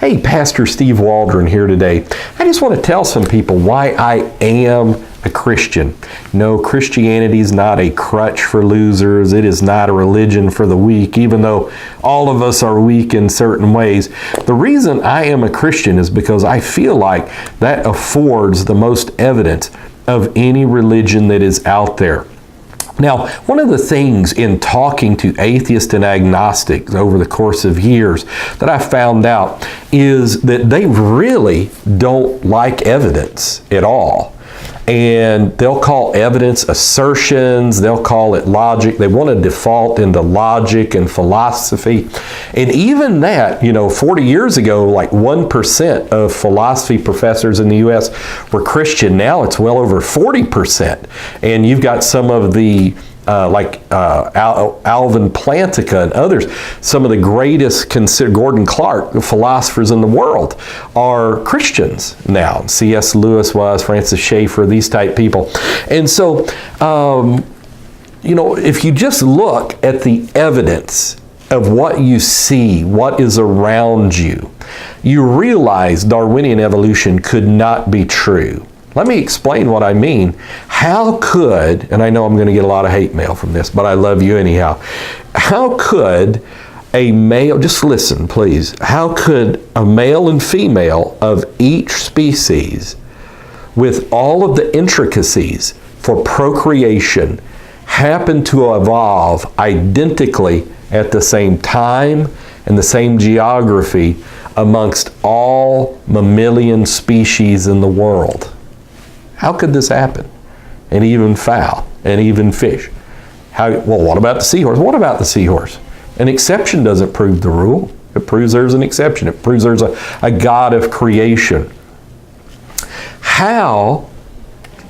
Hey, Pastor Steve Waldron here today. I just want to tell some people why I am a Christian. No, Christianity is not a crutch for losers. It is not a religion for the weak, even though all of us are weak in certain ways. The reason I am a Christian is because I feel like that affords the most evidence of any religion that is out there. Now, one of the things in talking to atheists and agnostics over the course of years that I found out is that they really don't like evidence at all. And they'll call evidence assertions, they'll call it logic. They want to default into logic and philosophy. And even that, 40 years ago, like 1% of philosophy professors in the U.S. were Christian. Now it's well over 40%. And you've got some of the Alvin Plantinga and others, some of the greatest, Gordon Clark, philosophers in the world, are Christians now. C.S. Lewis was, Francis Schaeffer, these type people. And so, if you just look at the evidence of what you see, what is around you, you realize Darwinian evolution could not be true. Let me explain what I mean. How could, and I know I'm going to get a lot of hate mail from this, but I love you anyhow. How could a male, just listen please, how could a male and female of each species, with all of the intricacies for procreation, happen to evolve identically at the same time and the same geography amongst all mammalian species in the world? How could this happen? And even fowl, and even fish. What about the seahorse? What about the seahorse? An exception doesn't prove the rule. It proves there's an exception. It proves there's a God of creation. How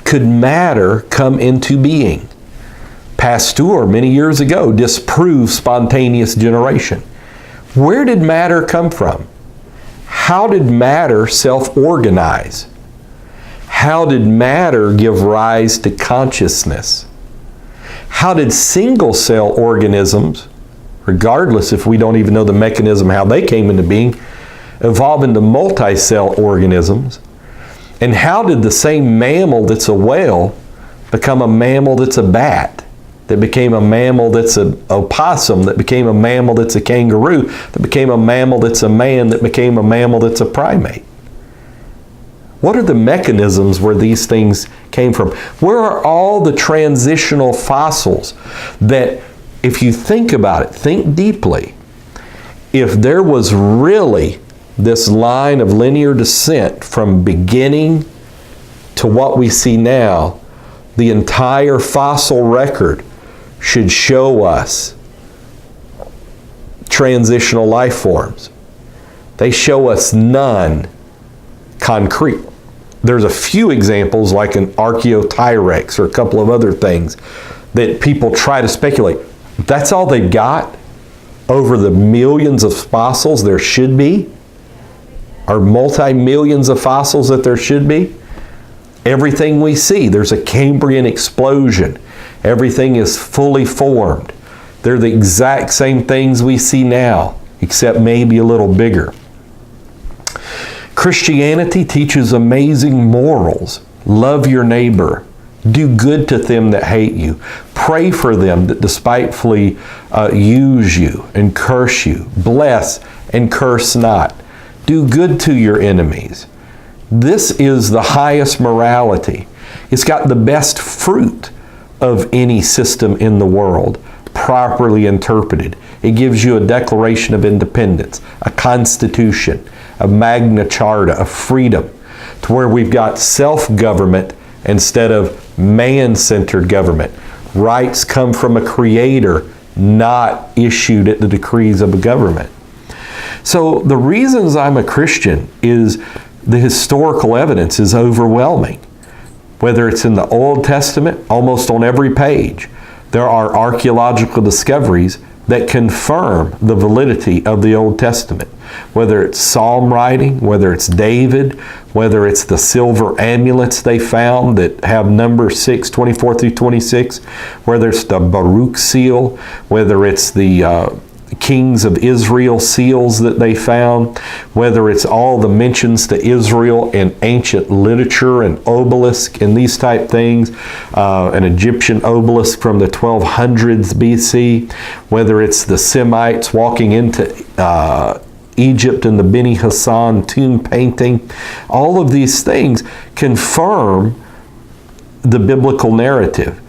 could matter come into being? Pasteur, many years ago, disproved spontaneous generation. Where did matter come from? How did matter self-organize? How did matter give rise to consciousness? How did single-cell organisms, regardless if we don't even know the mechanism how they came into being, evolve into multi-cell organisms? And how did the same mammal that's a whale become a mammal that's a bat, that became a mammal that's an opossum, that became a mammal that's a kangaroo, that became a mammal that's a man, that became a mammal that's a primate? What are the mechanisms where these things came from? Where are all the transitional fossils that, if you think about it, think deeply, if there was really this line of linear descent from beginning to what we see now, the entire fossil record should show us transitional life forms. They show us none concrete. There's a few examples like an Archaeopteryx or a couple of other things that people try to speculate. That's all they've got over the millions of fossils there should be, or multi-millions of fossils that there should be. Everything we see, there's a Cambrian explosion. Everything is fully formed. They're the exact same things we see now, except maybe a little bigger. Christianity teaches amazing morals. Love your neighbor. Do good to them that hate you. Pray for them that despitefully use you and curse you. Bless and curse not. Do good to your enemies. This is the highest morality. It's got the best fruit of any system in the world, properly interpreted. It gives you a Declaration of Independence, a Constitution, a Magna Charta, a freedom, to where we've got self-government instead of man-centered government. Rights come from a creator, not issued at the decrees of a government. So the reasons I'm a Christian is the historical evidence is overwhelming. Whether it's in the Old Testament, almost on every page, there are archaeological discoveries that confirm the validity of the Old Testament. Whether it's psalm writing, whether it's David, whether it's the silver amulets they found that have number 6, 24 through 26, whether it's the Baruch seal, whether it's the kings of Israel seals that they found, whether it's all the mentions to Israel in ancient literature and obelisk and these type things, an Egyptian obelisk from the 1200s BC, whether it's the Semites walking into Egypt and the Beni Hassan tomb painting, all of these things confirm the biblical narrative.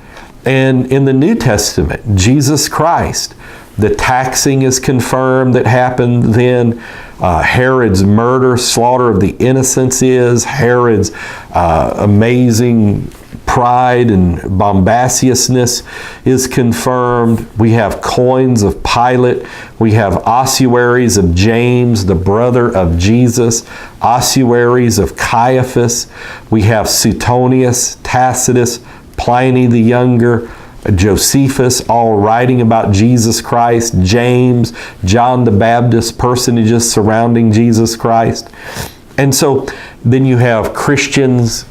And in the New Testament, Jesus Christ, the taxing is confirmed that happened then. Herod's murder, slaughter of the innocents is. Herod's amazing pride and bombastiousness is confirmed. We have coins of Pilate. We have ossuaries of James, the brother of Jesus, ossuaries of Caiaphas. We have Suetonius, Tacitus, Pliny the Younger, Josephus, all writing about Jesus Christ, James, John the Baptist, personages surrounding Jesus Christ. And so then you have Christians,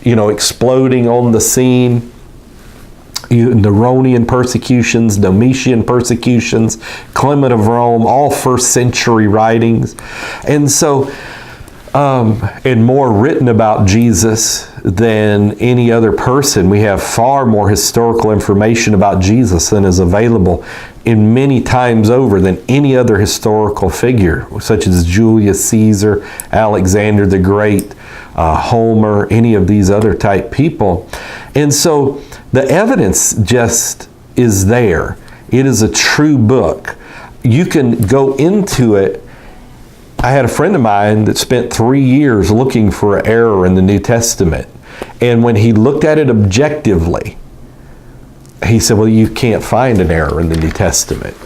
exploding on the scene. Neronian persecutions, Domitian persecutions, Clement of Rome, all first century writings. And so, and more written about Jesus than any other person. We have far more historical information about Jesus than is available in many times over than any other historical figure, such as Julius Caesar, Alexander the Great, Homer, any of these other type people. And so the evidence just is there. It is a true book. You can go into it. I had a friend of mine that spent 3 years looking for an error in the New Testament. And when he looked at it objectively, he said, well, you can't find an error in the New Testament.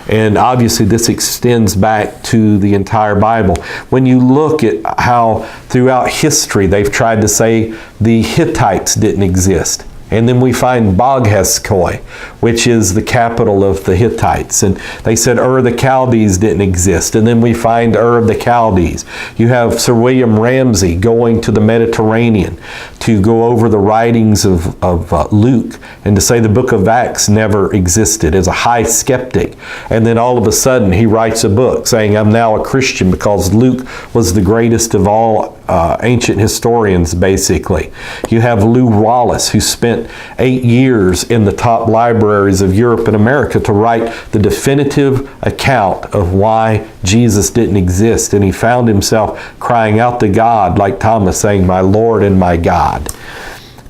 And obviously this extends back to the entire Bible. When you look at how throughout history they've tried to say the Hittites didn't exist. And then we find Boghaskoi, which is the capital of the Hittites. And they said Ur the Chaldees didn't exist. And then we find Ur of the Chaldees. You have Sir William Ramsay going to the Mediterranean to go over the writings of Luke and to say the book of Acts never existed as a high skeptic. And then all of a sudden he writes a book saying, I'm now a Christian because Luke was the greatest of all ancient historians, basically. You have Lew Wallace, who spent 8 years in the top libraries of Europe and America to write the definitive account of why Jesus didn't exist. And he found himself crying out to God like Thomas, saying, my Lord and my God.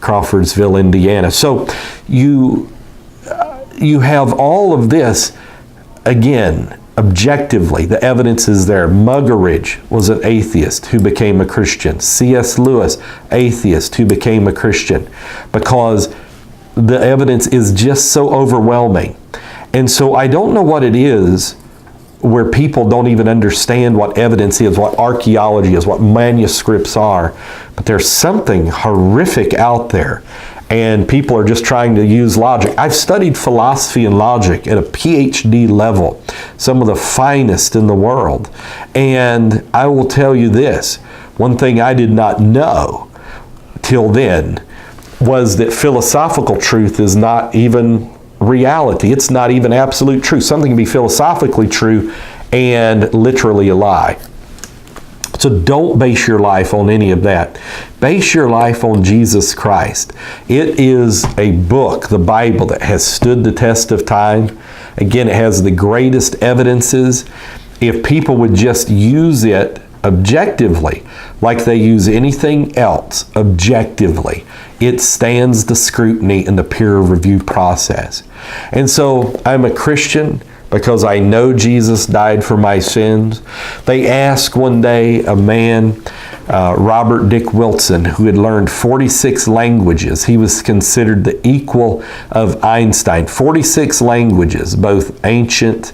Crawfordsville, Indiana. So you have all of this, again, objectively, the evidence is there. Muggeridge was an atheist who became a Christian. C.S. Lewis, atheist who became a Christian, because the evidence is just so overwhelming. And so I don't know what it is where people don't even understand what evidence is, what archaeology is, what manuscripts are, but there's something horrific out there. And people are just trying to use logic. I've studied philosophy and logic at a PhD level, some of the finest in the world. And I will tell you this, one thing I did not know till then was that philosophical truth is not even reality. It's not even absolute truth. Something can be philosophically true and literally a lie. So don't base your life on any of that. Base your life on Jesus Christ. It is a book, the Bible, that has stood the test of time. Again, it has the greatest evidences. If people would just use it objectively, like they use anything else objectively, it stands the scrutiny and the peer review process. And so I'm a Christian because I know Jesus died for my sins. They asked one day a man, Robert Dick Wilson, who had learned 46 languages. He was considered the equal of Einstein. 46 languages, both ancient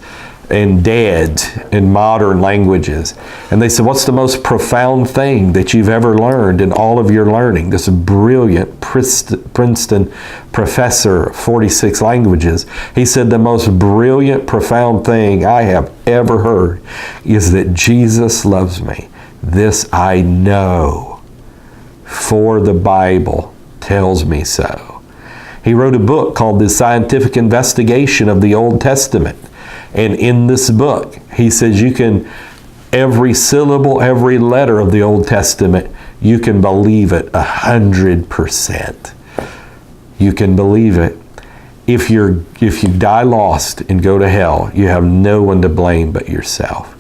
and dead in modern languages. And they said, what's the most profound thing that you've ever learned in all of your learning? This brilliant Princeton professor of 46 languages. He said, the most brilliant, profound thing I have ever heard is that Jesus loves me. This I know, for the Bible tells me so. He wrote a book called The Scientific Investigation of the Old Testament. And in this book, he says you can, every syllable, every letter of the Old Testament, you can believe it 100%. You can believe it. If you die lost and go to hell, you have no one to blame but yourself.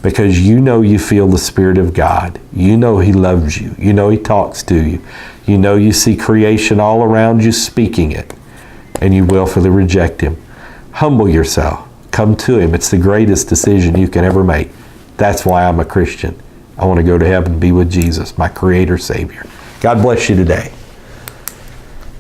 Because you know you feel the Spirit of God. You know He loves you. You know He talks to you. You know you see creation all around you speaking it. And you willfully reject Him. Humble yourself. Come to Him. It's the greatest decision you can ever make. That's why I'm a Christian. I want to go to heaven and be with Jesus, my Creator, Savior. God bless you today.